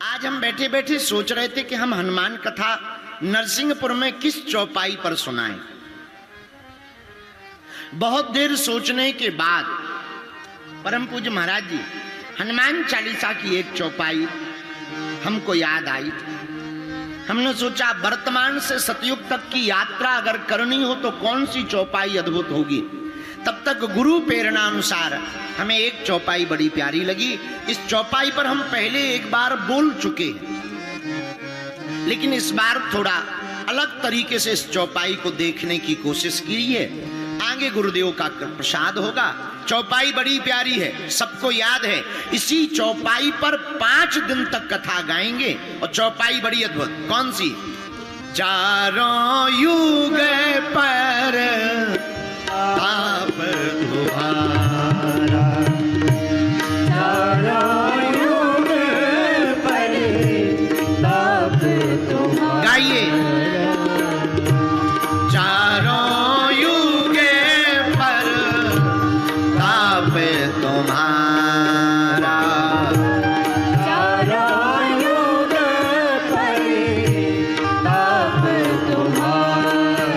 आज हम बैठे बैठे सोच रहे थे कि हम हनुमान कथा नरसिंहपुर में किस चौपाई पर सुनाएं। बहुत देर सोचने के बाद परम पूज्य महाराज जी हनुमान चालीसा की एक चौपाई हमको याद आई। हमने सोचा वर्तमान से सतयुग तक की यात्रा अगर करनी हो तो कौन सी चौपाई अद्भुत होगी। तब तक गुरु प्रेरणा अनुसार हमें एक चौपाई बड़ी प्यारी लगी। इस चौपाई पर हम पहले एक बार बोल चुके हैं, लेकिन इस बार थोड़ा अलग तरीके से इस चौपाई को देखने की कोशिश की है। आगे गुरुदेव का प्रसाद होगा। चौपाई बड़ी प्यारी है, सबको याद है। इसी चौपाई पर 5 दिन तक कथा गाएंगे और चौपाई बड़ी अद्भुत। कौन सी? चारों युग पर ताप तुम्हारा, चारों युग पर ताप तुम्हारा। गाइए। चारों युग पर ताप तुम्हारा, चारों युग पर ताप तुम्हारा।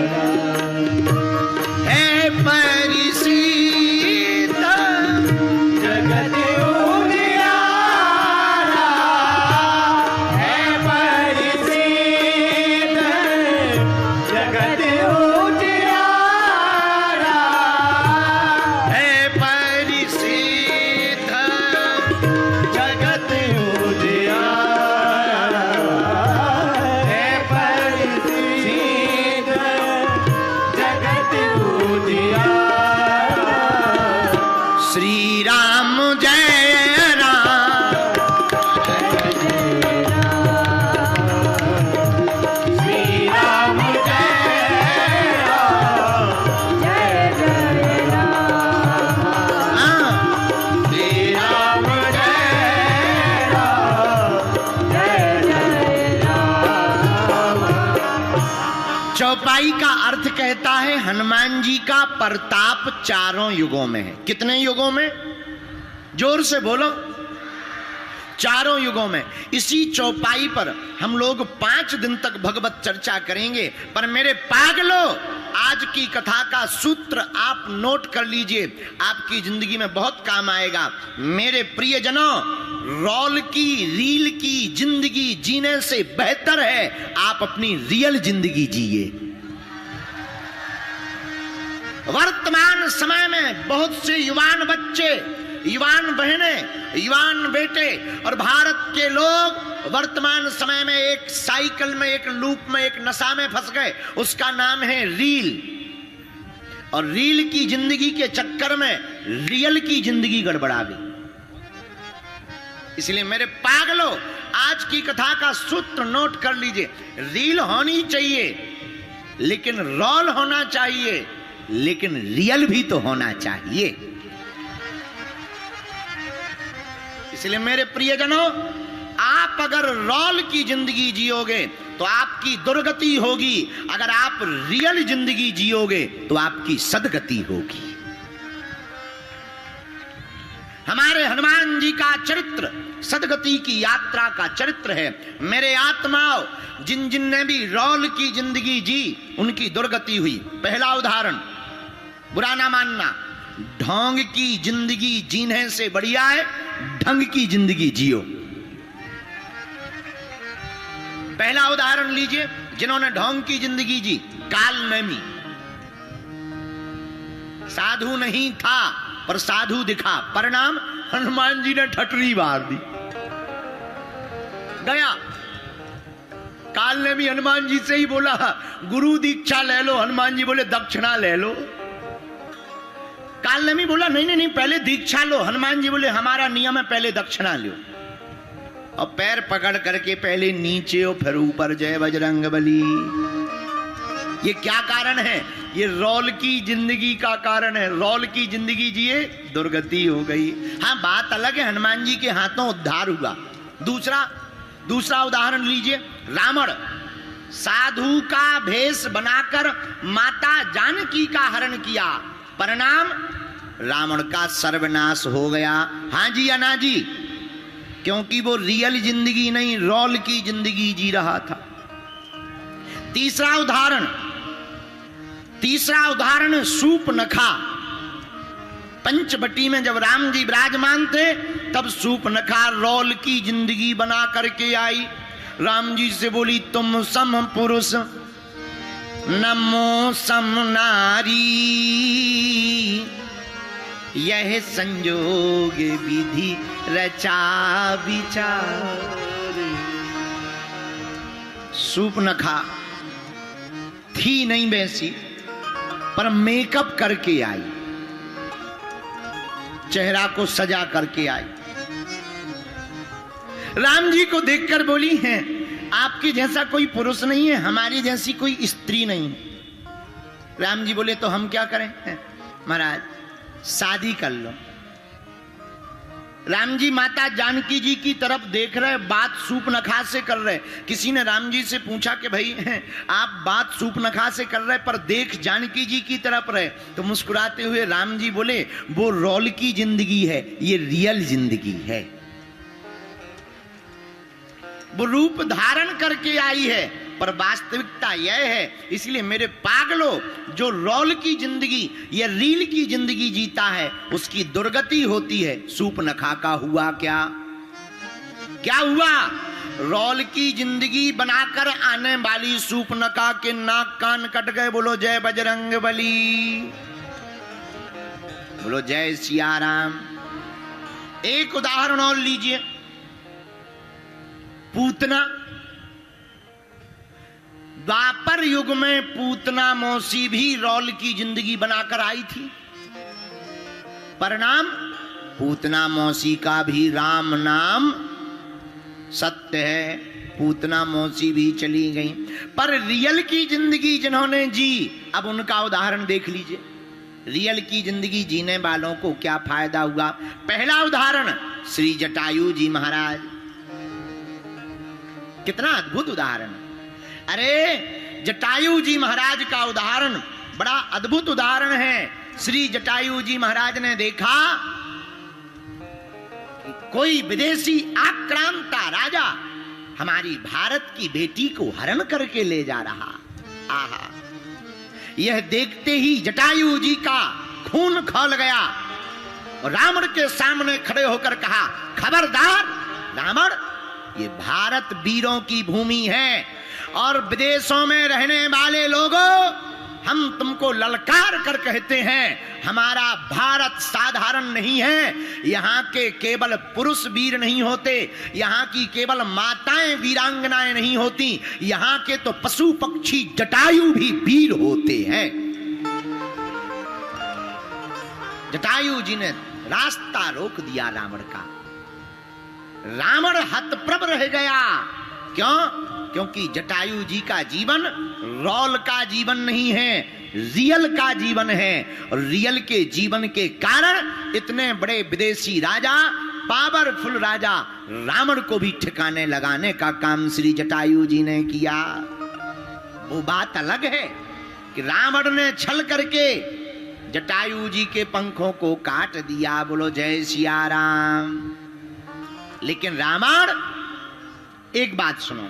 है परिसीत जगत उजियारा, है परिसीत जगत उजियारा, है परिसीत जगत उजियारा, है परिसीत जगत उजियारा। श्री राम जय राम, श्री राम जय राम, जय जय राम। श्री राम जय राम, जय जय राम। चौपाई का अर्थ कहता है हनुमान जी का प्रताप चारों युगों में है। कितने युगों में? जोर से बोलो। चारों युगों में। इसी चौपाई पर हम लोग 5 दिन तक भगवत चर्चा करेंगे। पर मेरे पागलों, आज की कथा का सूत्र आप नोट कर लीजिए, आपकी जिंदगी में बहुत काम आएगा। मेरे प्रियजनों, रोल की रील की जिंदगी जीने से बेहतर है आप अपनी रियल जिंदगी जिए। वर्तमान समय में बहुत से युवान बच्चे, युवान बहनें, युवान बेटे और भारत के लोग वर्तमान समय में एक साइकिल में, एक लूप में, एक नशा में फंस गए। उसका नाम है रील। और रील की जिंदगी के चक्कर में रियल की जिंदगी गड़बड़ा गई। इसलिए मेरे पागलों, आज की कथा का सूत्र नोट कर लीजिए। रील होनी चाहिए लेकिन रोल होना चाहिए, लेकिन रियल भी तो होना चाहिए। इसलिए मेरे प्रियजनों, आप अगर रोल की जिंदगी जियोगे तो आपकी दुर्गति होगी, अगर आप रियल जिंदगी जियोगे तो आपकी सदगति होगी। हमारे हनुमान जी का चरित्र सदगति की यात्रा का चरित्र है। मेरे आत्माओं, जिन जिन ने भी रोल की जिंदगी जी उनकी दुर्गति हुई। पहला उदाहरण, बुरा ना मानना, ढोंग की जिंदगी जीने से बढ़िया है ढंग की जिंदगी जियो। पहला उदाहरण लीजिए, जिन्होंने ढोंग की जिंदगी जी। कालनेमी साधु नहीं था पर साधु दिखा, परिणाम हनुमान जी ने ठटरी मार दी। गया कालनेमी हनुमान जी से ही बोला गुरु दीक्षा ले लो। हनुमान जी बोले दक्षिणा ले लो। कालनेमी बोला नहीं नहीं नहीं, पहले दीक्षा लो। हनुमान जी बोले हमारा नियम है पहले दक्षिणा लो। और पैर पकड़ करके पहले नीचे और फिर ऊपर, जय बजरंगबली। ये क्या कारण है? ये रोल की जिंदगी का कारण है। रोल की जिंदगी जिए, दुर्गति हो गई। हाँ, बात अलग है, हनुमान जी के हाथों उद्धार हुआ। दूसरा उदाहरण लीजिए, रावण साधु का भेष बनाकर माता जानकी का हरण किया, परिणाम रावण का सर्वनाश हो गया। हाँ जी या ना जी? क्योंकि वो रियल जिंदगी नहीं, रोल की जिंदगी जी रहा था। तीसरा उदाहरण सूपनखा। पंचवटी में जब राम जी विराजमान थे तब सूपनखा रोल की जिंदगी बना करके आई। राम जी से बोली, तुम सम पुरुष नमो सम नारी, यह संजोग विधि रचा विचार। सूपनखा थी नहीं वैसी, पर मेकअप करके आई, चेहरा को सजा करके आई। राम जी को देखकर बोली है, आपके जैसा कोई पुरुष नहीं है, हमारी जैसी कोई स्त्री नहीं है। राम जी बोले, तो हम क्या करें? महाराज शादी कर लो। राम जी माता जानकी जी की तरफ देख रहे, बात सूपनखा से कर रहे। किसी ने राम जी से पूछा कि भाई आप बात सूपनखा से कर रहे पर देख जानकी जी की तरफ रहे, तो मुस्कुराते हुए राम जी बोले, वो रोल की जिंदगी है, ये रियल जिंदगी है। वो रूप धारण करके आई है, पर वास्तविकता यह है। इसलिए मेरे पागलों, जो रोल की जिंदगी या रील की जिंदगी जीता है उसकी दुर्गति होती है। सूपनखा का हुआ क्या हुआ? रोल की जिंदगी बनाकर आने वाली सूपनखा के नाक कान कट गए। बोलो जय बजरंगबली, बोलो जय सिया राम। एक उदाहरण और लीजिए, पूतना। द्वापर युग में पूतना मौसी भी रोल की जिंदगी बनाकर आई थी। परिणाम, पूतना मौसी का भी राम नाम सत्य है। पूतना मौसी भी चली गई, पर रियल की जिंदगी जिन्होंने जी, अब उनका उदाहरण देख लीजिए। रियल की जिंदगी जीने वालों को क्या फायदा हुआ? पहला उदाहरण श्री जटायु जी महाराज। कितना अद्भुत उदाहरण! अरे जटायु जी महाराज का उदाहरण बड़ा अद्भुत उदाहरण है। श्री जटायु जी महाराज ने देखा कि कोई विदेशी आक्रांता राजा हमारी भारत की बेटी को हरण करके ले जा रहा। आहा! यह देखते ही जटायु जी का खून खौल गया और रावण के सामने खड़े होकर कहा, खबरदार रावण, ये भारत वीरों की भूमि है और विदेशों में रहने वाले लोगों, हम तुमको ललकार कर कहते हैं, हमारा भारत साधारण नहीं है। यहाँ के केवल पुरुष वीर नहीं होते, यहाँ की केवल माताएं वीरांगनाएं नहीं होती, यहाँ के तो पशु पक्षी जटायु भी वीर होते हैं। जटायु जी ने रास्ता रोक दिया रावण का। रावण हतप्रभ रह गया। क्यों? क्योंकि जटायु जी का जीवन रोल का जीवन नहीं है, रियल का जीवन है। और रियल के जीवन के कारण इतने बड़े विदेशी राजा, पावरफुल राजा रावण को भी ठिकाने लगाने का काम श्री जटायु जी ने किया। वो बात अलग है कि रावण ने छल करके जटायु जी के पंखों को काट दिया। बोलो जय सिया राम। लेकिन रावण, एक बात सुनो,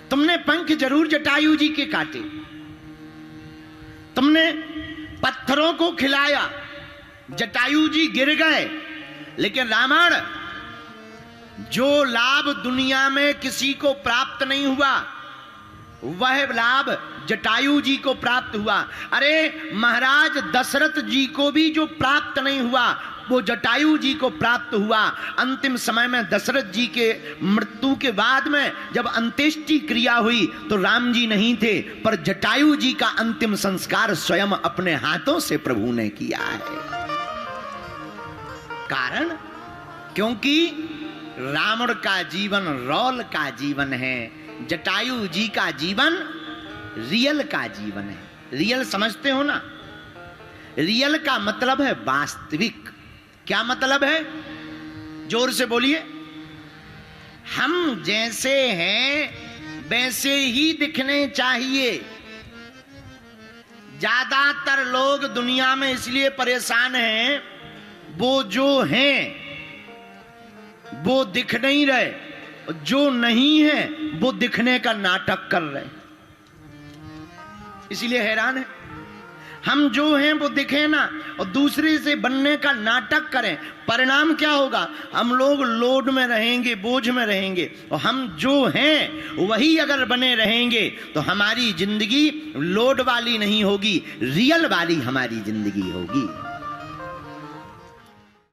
तुमने पंख जरूर जटायु जी के काटे, तुमने पत्थरों को खिलाया, जटायु जी गिर गए, लेकिन रावण, जो लाभ दुनिया में किसी को प्राप्त नहीं हुआ वह लाभ जटायु जी को प्राप्त हुआ। अरे महाराज दशरथ जी को भी जो प्राप्त नहीं हुआ वो जटायु जी को प्राप्त हुआ। अंतिम समय में दशरथ जी के मृत्यु के बाद में जब अंत्येष्टि क्रिया हुई तो राम जी नहीं थे, पर जटायु जी का अंतिम संस्कार स्वयं अपने हाथों से प्रभु ने किया है। कारण, क्योंकि रावण का जीवन रोल का जीवन है, जटायु जी का जीवन रियल का जीवन है। रियल समझते हो ना? रियल का मतलब है वास्तविक। क्या मतलब है? जोर से बोलिए। हम जैसे हैं वैसे ही दिखने चाहिए। ज्यादातर लोग दुनिया में इसलिए परेशान हैं, वो जो हैं वो दिख नहीं रहे, जो नहीं है वो दिखने का नाटक कर रहे, इसीलिए हैरान है। हम जो हैं वो दिखे ना और दूसरे से बनने का नाटक करें, परिणाम क्या होगा? हम लोग लोड में रहेंगे, बोझ में रहेंगे। और हम जो हैं वही अगर बने रहेंगे तो हमारी जिंदगी लोड वाली नहीं होगी, रियल वाली हमारी जिंदगी होगी।